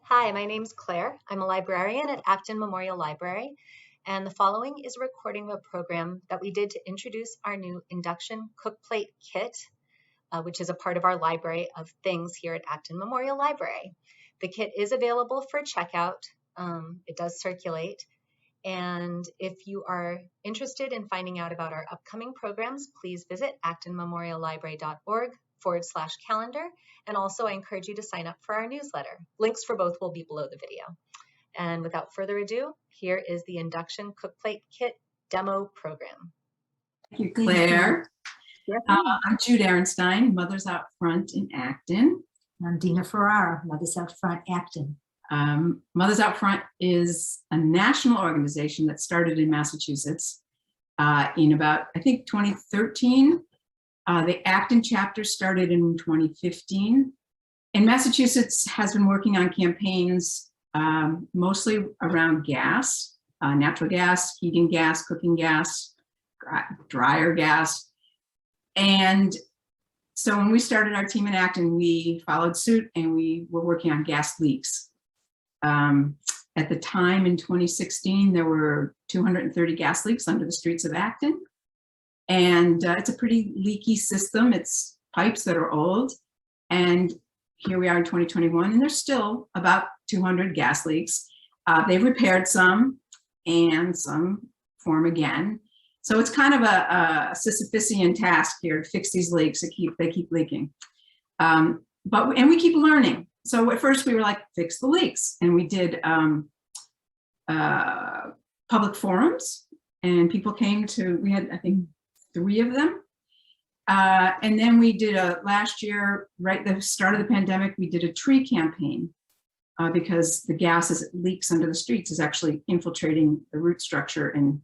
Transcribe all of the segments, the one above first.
Hi, my name's Claire. I'm a librarian at Acton Memorial Library, and the following is a recording of a program that we did to introduce our new Induction Cookplate kit, which is a part of our library of things here at Acton Memorial Library. The kit is available for checkout. It does circulate. And if you are interested in finding out about our upcoming programs, please visit actonmemoriallibrary.org/calendar. And also I encourage you to sign up for our newsletter. Links for both will be below the video. And without further ado, here is the Induction Cookplate Kit demo program. Thank you, Claire. I'm Jude Ehrenstein, Mothers Out Front in Acton. I'm Dina Ferrara, Mothers Out Front, Acton. Mothers Out Front is a national organization that started in Massachusetts in about, I think, 2013. The Acton chapter started in 2015. And Massachusetts has been working on campaigns mostly around gas, natural gas, heating gas, cooking gas, dryer gas. And so when we started our team in Acton, we followed suit and we were working on gas leaks. At the time in 2016, there were 230 gas leaks under the streets of Acton. And it's a pretty leaky system. It's pipes that are old. And here we are in 2021, and there's still about 200 gas leaks. They've repaired some and some form again. So it's kind of a Sisyphean task here to fix these leaks. They keep leaking. And we keep learning. So at first we were like, fix the leaks. And we did public forums, and people came to, we had, I think, 3 of them. And then we did last year, right at the start of the pandemic, we did a tree campaign because the gas as it leaks under the streets is actually infiltrating the root structure, and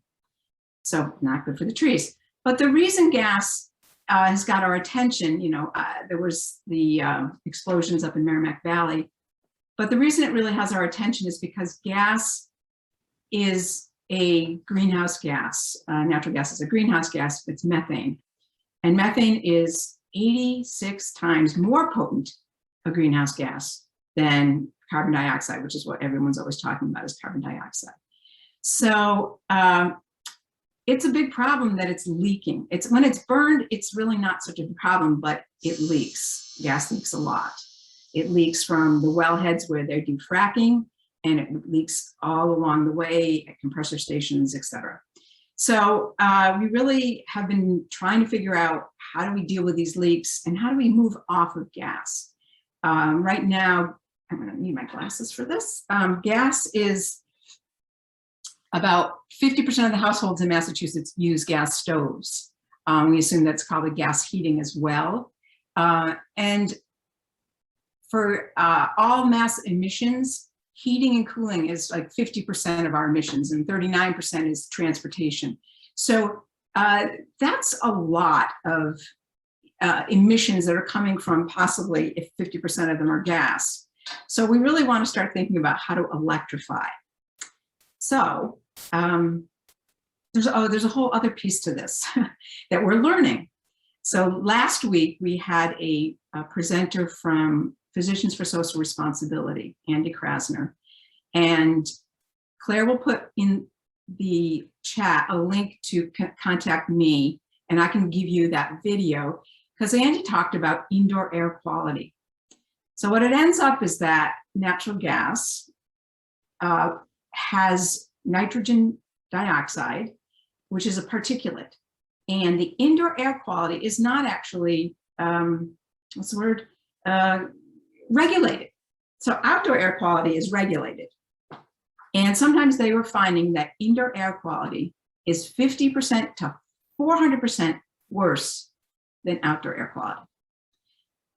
so not good for the trees. But the reason gas has got our attention, there was the explosions up in Merrimack Valley, but the reason it really has our attention is because gas is a greenhouse gas. Natural gas is a greenhouse gas, it's methane. And methane is 86 times more potent a greenhouse gas than carbon dioxide, which is what everyone's always talking about, is carbon dioxide. So it's a big problem that it's leaking. When it's burned, it's really not such a problem, but it leaks. Gas leaks a lot. It leaks from the wellheads where they do fracking, and it leaks all along the way at compressor stations, et cetera. So we really have been trying to figure out, how do we deal with these leaks and how do we move off of gas? Right now, I'm gonna need my glasses for this. Gas is about 50% of the households in Massachusetts use gas stoves. We assume that's probably gas heating as well. And for all mass emissions, heating and cooling is like 50% of our emissions, and 39% is transportation. So that's a lot of emissions that are coming from possibly, if 50% of them are gas. So we really want to start thinking about how to electrify. So there's a whole other piece to this that we're learning. So last week we had a presenter from Physicians for Social Responsibility, Andy Krasner, and Claire will put in the chat a link to contact me, and I can give you that video, because Andy talked about indoor air quality. So what it ends up is that natural gas has nitrogen dioxide, which is a particulate, and the indoor air quality is not actually, what's the word, regulated. So outdoor air quality is regulated. And sometimes they were finding that indoor air quality is 50% to 400% worse than outdoor air quality.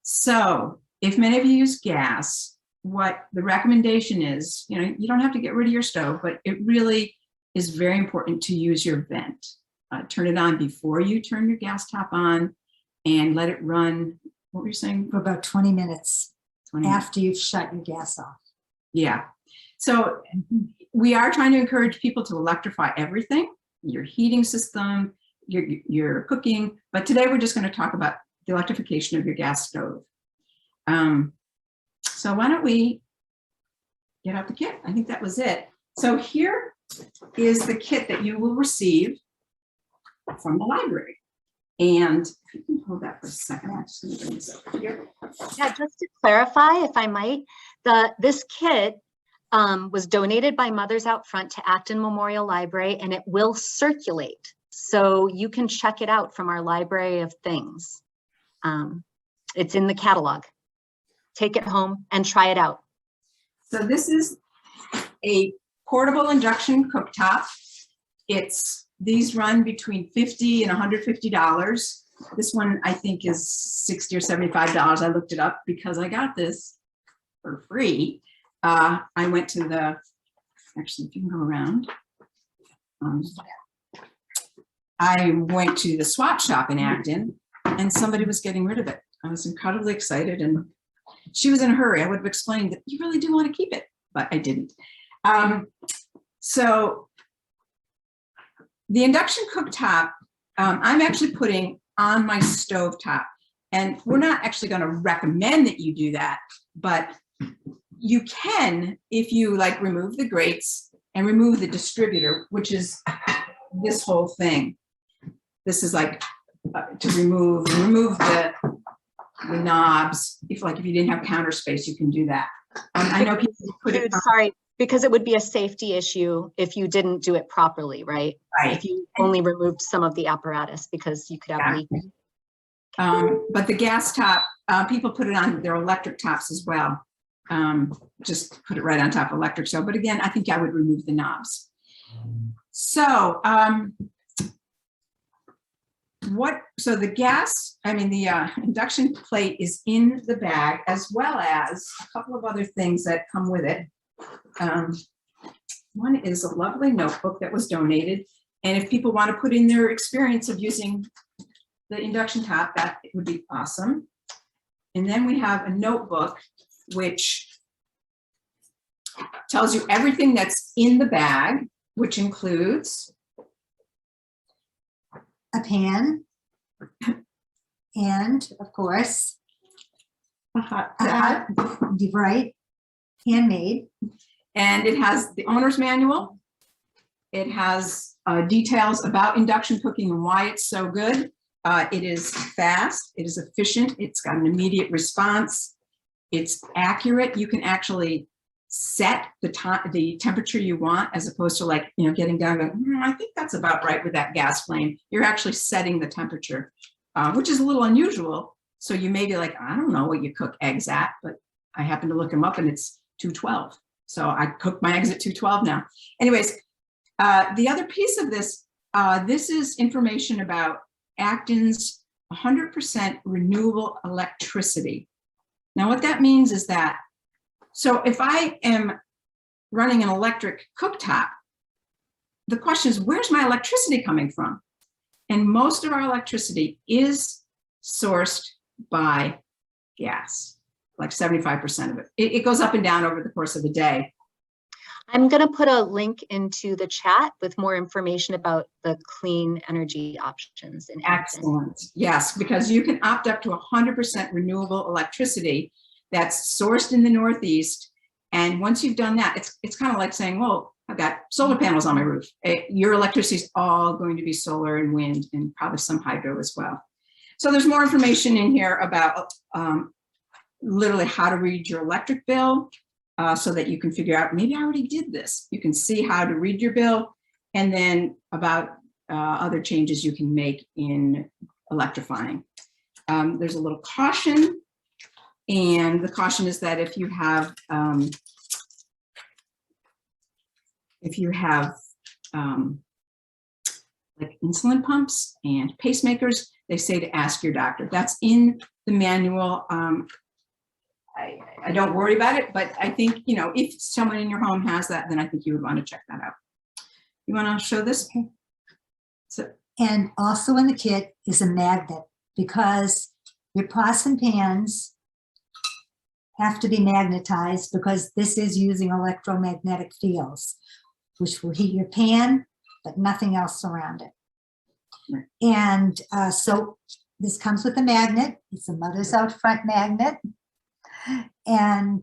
So if many of you use gas, what the recommendation is, you don't have to get rid of your stove, but it really is very important to use your vent. Turn it on before you turn your gas top on, and let it run, what were you saying? For about 20 minutes after you've shut your gas off. Yeah. So we are trying to encourage people to electrify everything, your heating system, your cooking. But today we're just going to talk about the electrification of your gas stove. So why don't we get out the kit. I think that was it. So here is the kit that you will receive from the library. And if you can hold that for a second, I'm just going to bring this over here. Yeah, just to clarify, if I might, this kit was donated by Mothers Out Front to Acton Memorial Library, and it will circulate. So you can check it out from our library of things. It's in the catalog. Take it home and try it out. So this is a portable induction cooktop. These run between $50 and $150. This one I think is $60 or $75. I looked it up because I got this for free. I went to actually if you can go around. I went to the swap shop in Acton and somebody was getting rid of it. I was incredibly excited and she was in a hurry. I would have explained that you really do want to keep it, but I didn't. So the induction cooktop, I'm actually putting on my stove top, and we're not actually going to recommend that you do that, but you can if you like remove the grates and remove the distributor, which is this whole thing. This is like to remove the knobs. If you didn't have counter space, you can do that. I know people put it on. Sorry, because it would be a safety issue if you didn't do it properly, right? Right. If you only removed some of the apparatus because you could have a leak. But the gas top, people put it on their electric tops as well. Just put it right on top of electric stove. But again, I think I would remove the knobs. So the induction plate is in the bag, as well as a couple of other things that come with it. One is a lovely notebook that was donated. And if people want to put in their experience of using the induction top, that would be awesome. And then we have a notebook, which tells you everything that's in the bag, which includes a pan, and of course, right, handmade. And it has the owner's manual. It has details about induction cooking and why it's so good. It is fast, it is efficient, it's got an immediate response, it's accurate. You can actually set the temperature you want, as opposed to getting down and going, I think that's about right with that gas flame. You're actually setting the temperature, which is a little unusual. So you may be like, I don't know what you cook eggs at, but I happen to look them up and it's 212. So I cook my eggs at 212 now. Anyways, the other piece of this, this is information about Acton's 100% renewable electricity. Now, what that means is that, so if I am running an electric cooktop, the question is, where's my electricity coming from? And most of our electricity is sourced by gas, like 75% of it. It goes up and down over the course of the day. I'm going to put a link into the chat with more information about the clean energy options in Acton. Excellent. Yes, because you can opt up to 100% renewable electricity that's sourced in the Northeast. And once you've done that, it's kind of like saying, well, I've got solar panels on my roof. Your electricity is all going to be solar and wind and probably some hydro as well. So there's more information in here about literally how to read your electric bill, so that you can figure out, maybe I already did this. You can see how to read your bill, and then about other changes you can make in electrifying. There's a little caution, and the caution is that if you have like insulin pumps and pacemakers, they say to ask your doctor. That's in the manual. I don't worry about it, but I think, if someone in your home has that, then I think you would want to check that out. You want to show this? So, and also in the kit is a magnet, because your pots and pans have to be magnetized, because this is using electromagnetic fields, which will heat your pan, but nothing else around it. Right. And so this comes with a magnet. It's a Mothers Out Front magnet. And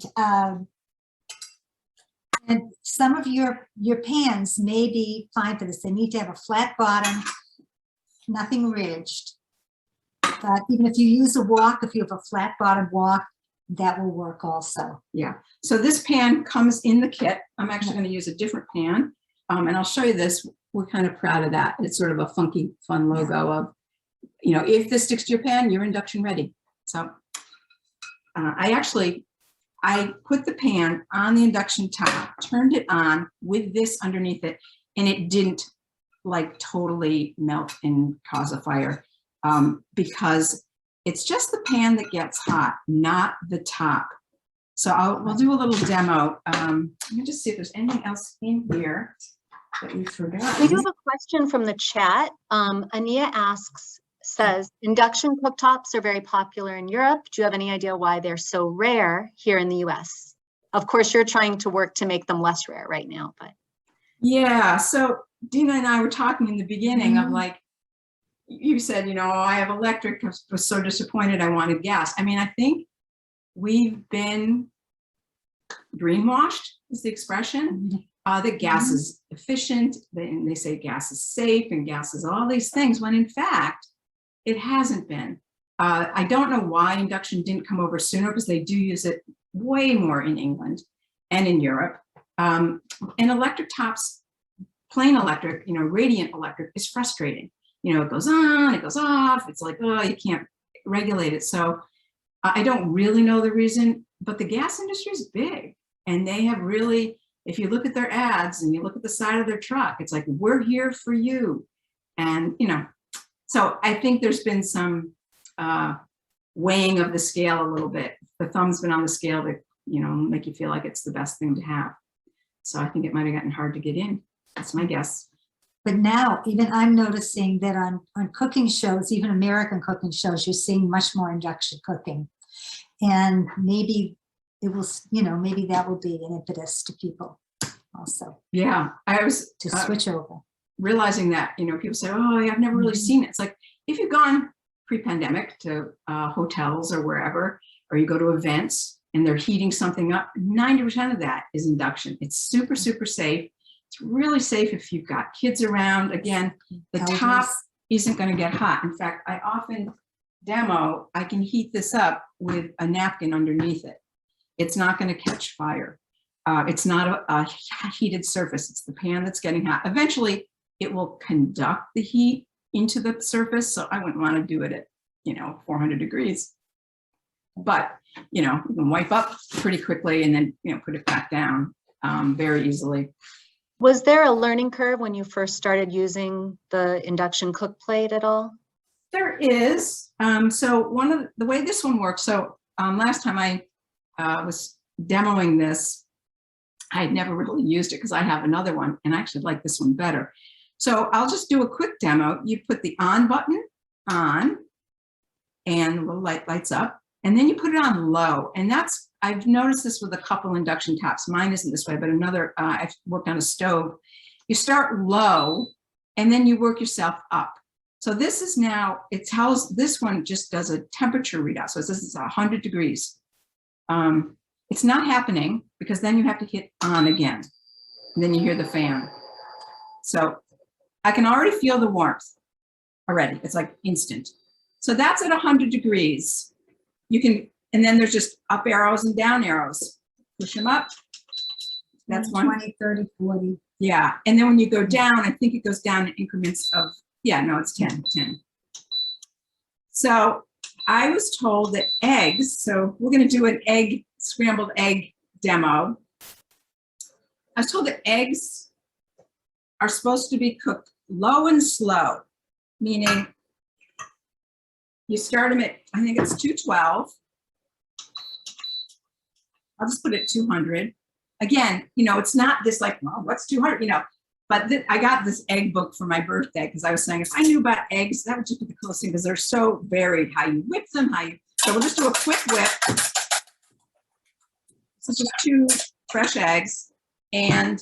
And some of your pans may be fine for this. They need to have a flat bottom, nothing ridged. But even if you use a wok, if you have a flat bottom wok, that will work also. Yeah. So this pan comes in the kit. I'm actually going to use a different pan. And I'll show you this. We're kind of proud of that. It's sort of a funky, fun logo of, you know, if this sticks to your pan, you're induction ready. So I put the pan on the induction top, turned it on with this underneath it, and it didn't like totally melt and cause a fire because it's just the pan that gets hot, not the top. So we'll do a little demo. Let me just see if there's anything else in here that we forgot. We do have a question from the chat. Ania says, induction cooktops are very popular in Europe. Do you have any idea why they're so rare here in the US? Of course, you're trying to work to make them less rare right now, but. Yeah, so Dina and I were talking in the beginning of like, you said, you know, I have electric, I was so disappointed I wanted gas. I mean, I think we've been greenwashed is the expression. That gas is efficient, and they say gas is safe and gas is all these things, when in fact, it hasn't been. I don't know why induction didn't come over sooner, because they do use it way more in England and in Europe. And electric tops, plain electric, you know, radiant electric is frustrating. You know, it goes on, it goes off. It's like, oh, you can't regulate it. So I don't really know the reason, but the gas industry is big, and they have really, if you look at their ads and you look at the side of their truck, it's like, we're here for you. And, you know, so I think there's been some weighing of the scale a little bit. The thumb's been on the scale that, you know, make you feel like it's the best thing to have. So I think it might have gotten hard to get in. That's my guess. But now, even I'm noticing that on cooking shows, even American cooking shows, you're seeing much more induction cooking. And maybe it will, you know, maybe that will be an impetus to people also. Yeah, I was to switch over. Realizing that, you know, people say, oh, I've never really seen it. It's like, if you've gone pre-pandemic to hotels or wherever, or you go to events and they're heating something up, 90% of that is induction. It's super, super safe. It's really safe if you've got kids around. Again, the top isn't going to get hot. In fact, I often demo, I can heat this up with a napkin underneath it. It's not going to catch fire. It's not a heated surface. It's the pan that's getting hot. Eventually, it will conduct the heat into the surface. So I wouldn't want to do it at, you know, 400 degrees. But, you know, you can wipe up pretty quickly and then, you know, put it back down very easily. Was there a learning curve when you first started using the induction cook plate at all? There is. So one of the way this one works. So last time I was demoing this, I had never really used it because I have another one and I actually like this one better. So I'll just do a quick demo. You put the on button on and the little light lights up, and then you put it on low. And that's, I've noticed this with a couple induction tops. Mine isn't this way, but another, I've worked on a stove. You start low and then you work yourself up. So this is now, it tells, this one just does a temperature readout. So it says it's 100 degrees. It's not happening because then you have to hit on again. And then you hear the fan. So I can already feel the warmth already. It's like instant. So that's at 100 degrees. You can, and then there's just up arrows and down arrows. Push them up. That's 20, 30, 40. Yeah. And then when you go down, I think it goes down in increments of, yeah, no, it's 10. So I was told that eggs, so we're going to do an scrambled egg demo. I was told that eggs are supposed to be cooked low and slow, meaning you start them at, I think it's 212. I'll just put it at 200. Again, you know, it's not this like, well, what's 200, you know, but I got this egg book for my birthday because I was saying if I knew about eggs, that would just be the coolest thing because they're so varied, how you whip them, so we'll just do a quick whip. So just 2 fresh eggs. And,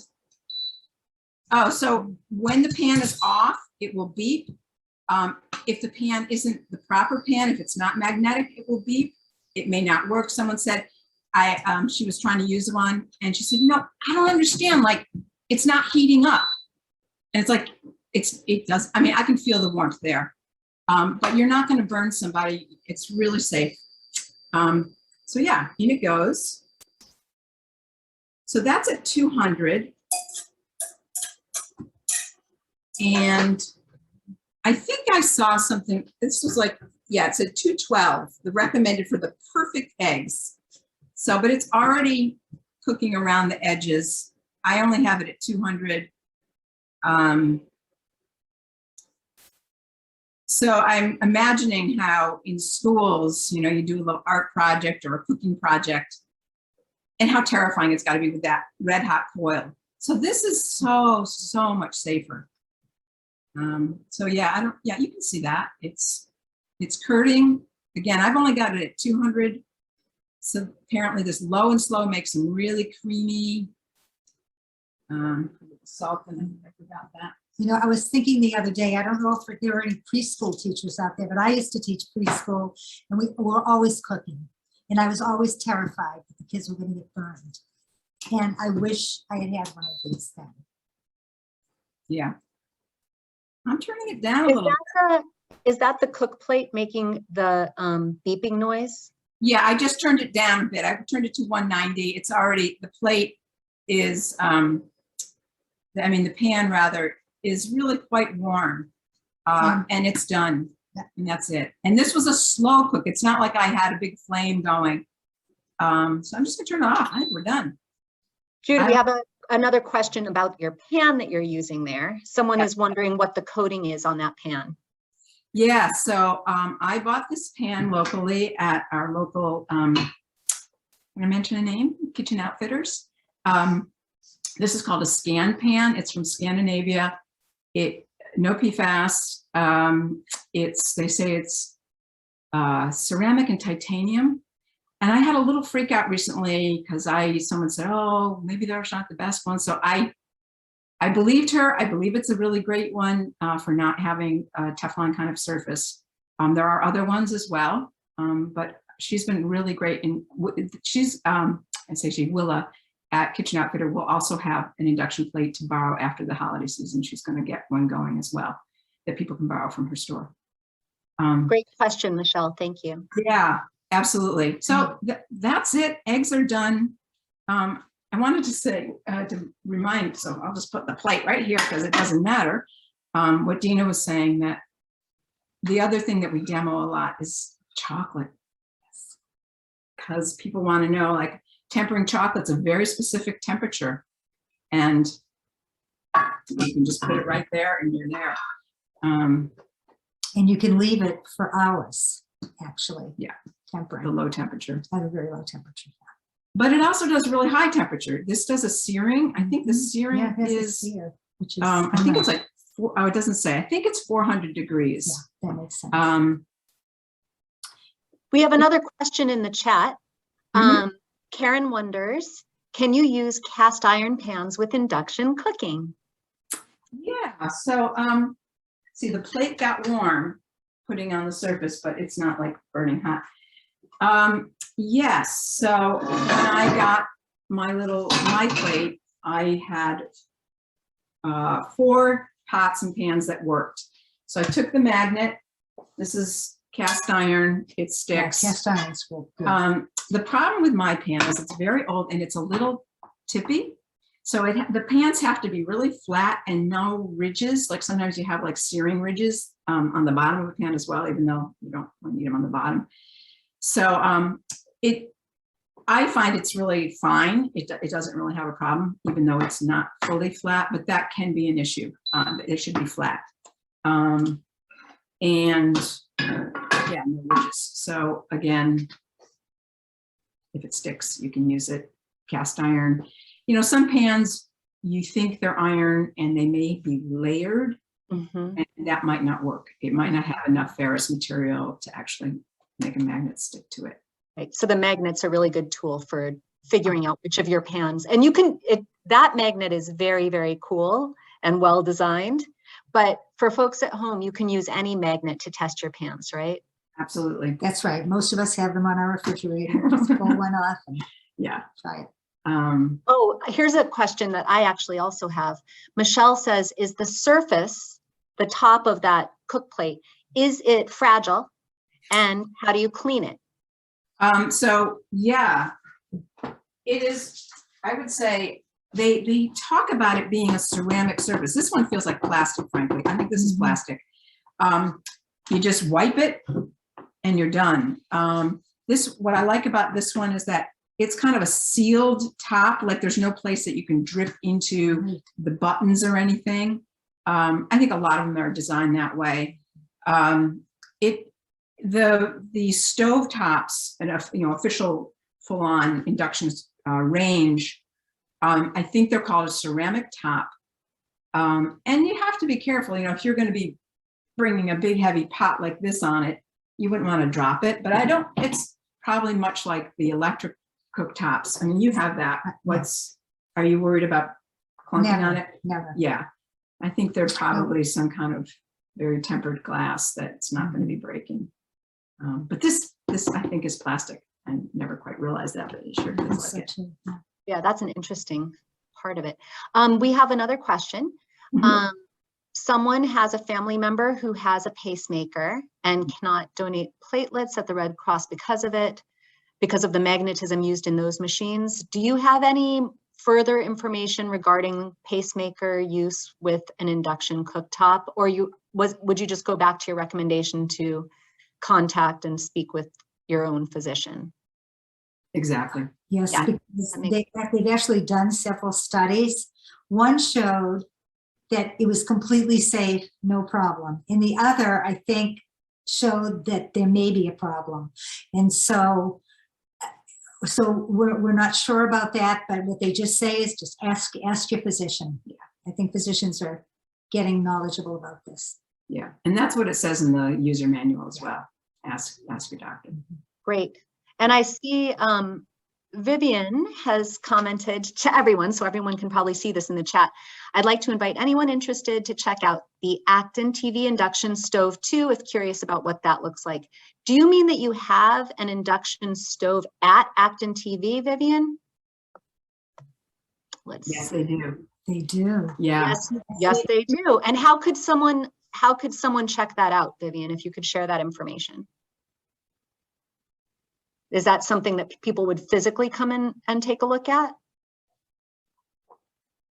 oh, so when the pan is off, it will beep. If the pan isn't the proper pan, if it's not magnetic, it will beep. It may not work. Someone said, she was trying to use one, and she said, I don't understand. Like, it's not heating up. And it's like, it does. I mean, I can feel the warmth there, but you're not going to burn somebody. It's really safe. So yeah, in it goes. So that's at 200. And I think I saw something, this was like, yeah, it's at 212, the recommended for the perfect eggs. So, but it's already cooking around the edges. I only have it at 200. So I'm imagining how in schools, you do a little art project or a cooking project, and how terrifying it's got to be with that red hot coil. So this is so much safer. So yeah, you can see that it's curting. Again, I've only got it at 200. So apparently this low and slow makes them really creamy. Salt in it, I forgot that. I was thinking the other day, I don't know if there are any preschool teachers out there, but I used to teach preschool, and we were always cooking. And I was always terrified that the kids were going to get burned. And I wish I had one of these then. Yeah. I'm turning it down a little. Is that the cook plate making the beeping noise? Yeah, I just turned it down a bit. I turned it to 190. It's already, the plate is, the pan rather, is really quite warm, and it's done, and that's it. And this was a slow cook. It's not like I had a big flame going. So I'm just gonna turn it off. I think we're done. Jude, we have another question about your pan that you're using there. Someone is wondering what the coating is on that pan. Yeah, so I bought this pan locally at our local, can I mention a name? Kitchen Outfitters. This is called a Scan pan. It's from Scandinavia. No PFAS. They say it's ceramic and titanium. And I had a little freak out recently because someone said, oh, maybe they're not the best one. So I believed her. I believe it's a really great one for not having a Teflon kind of surface. There are other ones as well, but she's been really great. And she's, Willa at Kitchen Outfitter will also have an induction plate to borrow after the holiday season. She's going to get one going as well that people can borrow from her store. Great question, Michelle. Thank you. Yeah, absolutely. So that's it. Eggs are done. I wanted to say, to remind, so I'll just put the plate right here because it doesn't matter. What Dina was saying, that the other thing that we demo a lot is chocolate. Because people want to know, like, tempering chocolate's a very specific temperature, and you can just put it right there and you're there. And you can leave it for hours, actually. Yeah, tempering. The low temperature. At a very low temperature. But it also does really high temperature. This does a searing. I think the searing is, which is I think it's like, it doesn't say. I think it's 400 degrees. Yeah, that makes sense. We have another question in the chat. Karen wonders, can you use cast iron pans with induction cooking? Yeah, so see, the plate got warm putting on the surface, but it's not like burning hot. Yes, so when I got my plate, I had 4 pots and pans that worked. So I took the magnet. This is cast iron. It sticks. Yeah, cast irons will good. The problem with my pan is it's very old and it's a little tippy. So the pans have to be really flat and no ridges. Like sometimes you have like searing ridges on the bottom of the pan as well, even though you don't need them on the bottom. So I find it's really fine. It doesn't really have a problem, even though it's not fully flat, but that can be an issue. It should be flat. And yeah, no ridges. So again, if it sticks, you can use it. Cast iron. Some pans, you think they're iron and they may be layered, and that might not work. It might not have enough ferrous material to actually make a magnet stick to it. Right. So the magnet's a really good tool for figuring out which of your pans, and that magnet is very, very cool and well designed. But for folks at home, you can use any magnet to test your pans, right? Absolutely. That's right. Most of us have them on our refrigerator. Just pull one off. Yeah. Try it. Oh, here's a question that I actually also have. Michelle says, is the surface, the top of that cook plate, is it fragile? And how do you clean it? So yeah, it is, I would say, they talk about it being a ceramic surface. This one feels like plastic, frankly. I think this is plastic. You just wipe it and you're done. What I like about this one is that it's kind of a sealed top, like there's no place that you can drip into the buttons or anything. I think a lot of them are designed that way. The stove tops and official full-on induction range, I think they're called a ceramic top. And you have to be careful, if you're going to be bringing a big heavy pot like this on it, you wouldn't want to drop it, but it's probably much like the electric cooktops. I mean, you have that. Are you worried about clunking on it? Never. Yeah. I think they're probably some kind of very tempered glass that's not going to be breaking. But this I think is plastic. I never quite realized that, but it sure feels like it. Yeah, that's an interesting part of it. We have another question. Someone has a family member who has a pacemaker and cannot donate platelets at the Red Cross because of it, because of the magnetism used in those machines. Do you have any further information regarding pacemaker use with an induction cooktop, or would you just go back to your recommendation to contact and speak with your own physician? Exactly. Yes, Yeah, because they've actually done several studies. One showed that it was completely safe, no problem. And the other, I think, showed that there may be a problem. And so we're not sure about that, but what they just say is just ask your physician. Yeah, I think physicians are getting knowledgeable about this. Yeah, and that's what it says in the user manual as well. Ask your doctor. Great. And I see Vivian has commented to everyone, so everyone can probably see this in the chat. I'd like to invite anyone interested to check out the Acton TV Induction Stove 2 if curious about what that looks like. Do you mean that you have an induction stove at Acton TV, Vivian? Yes, they do. They do. Yeah. Yes, they do. And how could someone check that out, Vivian, if you could share that information? Is that something that people would physically come in and take a look at?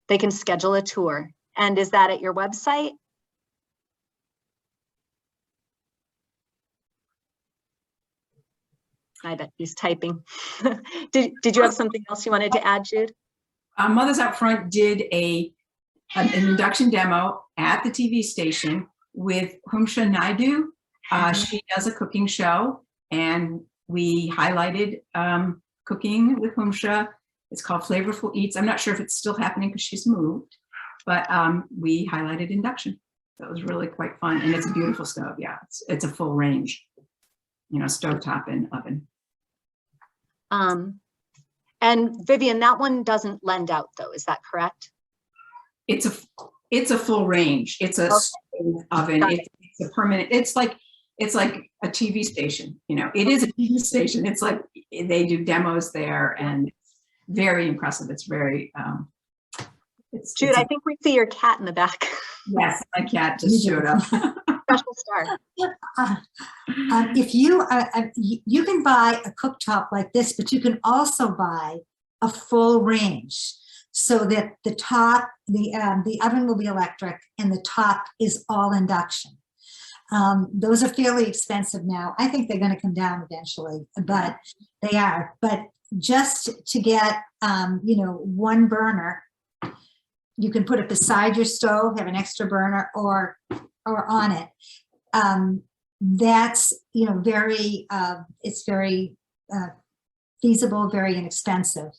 They can schedule a tour. And is that at your website? I bet he's typing. Did you have something else you wanted to add, Jude? Mothers Out Front did an induction demo at the TV station with Humsha Naidu. She does a cooking show, and we highlighted cooking with Humsha. It's called Flavorful Eats. I'm not sure if it's still happening because she's moved, but we highlighted induction. That was really quite fun, and it's a beautiful stove. Yeah, it's a full range, stovetop and oven. And Vivian, that one doesn't lend out though, is that correct? It's a full range. It's a stove oven. It's a permanent. It's like a TV station. It is a TV station. It's like they do demos there, and very impressive. It's very. Jude, I think we see your cat in the back. Yes, my cat just showed up. Special star. If you can buy a cooktop like this, but you can also buy a full range, so that the top, the oven will be electric, and the top is all induction. Those are fairly expensive now. I think they're going to come down eventually, but they are. But just to get, one burner, you can put it beside your stove, have an extra burner, or on it. That's very it's very feasible, very inexpensive,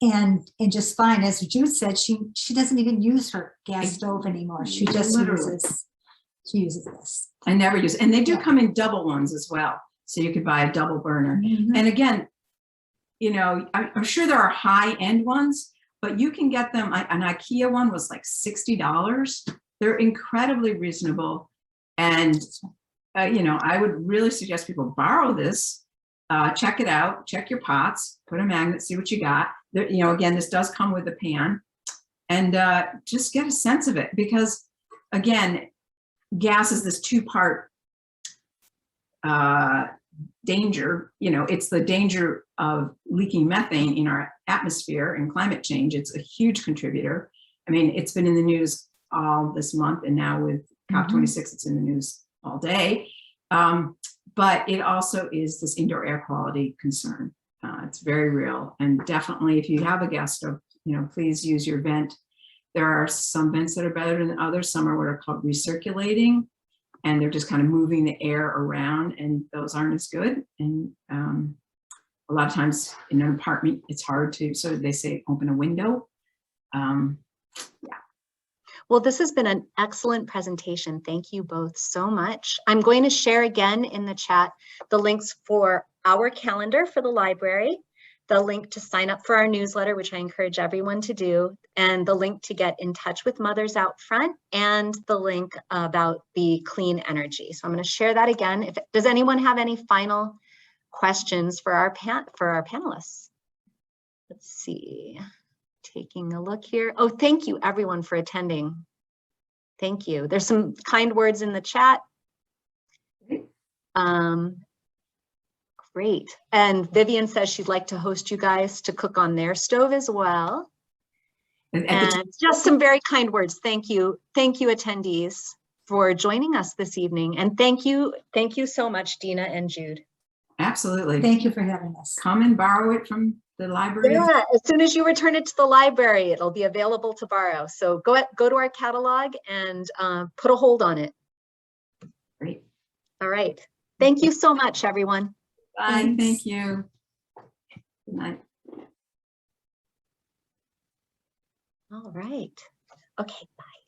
and just fine. As Jude said, she doesn't even use her gas stove anymore. She just uses this. I never use it. And they do come in double ones as well, so you could buy a double burner. And again, I'm sure there are high-end ones, but you can get them. An IKEA one was like $60. They're incredibly reasonable, and I would really suggest people borrow this check it out, check your pots, put a magnet, see what you got. There, you know, again, this does come with a pan, and just get a sense of it, because again, gas is this two-part danger. You know, it's the danger of leaking methane in our atmosphere and climate change. It's a huge contributor. I mean, it's been in the news all this month, and now with COP26, it's in the news all day. But it also is this indoor air quality concern. It's very real, and definitely if you have a gas stove, you know, please use your vent. There are some vents that are better than others. Some are what are called recirculating, and they're just kind of moving the air around, and those aren't as good. And a lot of times in an apartment, it's hard to, so they say open a window. Yeah. Well, this has been an excellent presentation. Thank you both so much. I'm going to share again in the chat the links for our calendar for the library, the link to sign up for our newsletter, which I encourage everyone to do, and the link to get in touch with Mothers Out Front, and the link about the clean energy. So I'm going to share that again. Does anyone have any final questions for our panelists? Let's see. Taking a look here. Oh, thank you everyone for attending. Thank you. There's some kind words in the chat. Great. And Vivian says she'd like to host you guys to cook on their stove as well. And just some very kind words. Thank you. Thank you, attendees, for joining us this evening. And thank you so much, Dina and Jude. Absolutely. Thank you for having us. Come and borrow it from the library. Yeah, as soon as you return it to the library, it'll be available to borrow. So go to our catalog and put a hold on it. Great. All right. Thank you so much, everyone. Bye. Thanks. Thank you. Good night. All right. Okay, bye.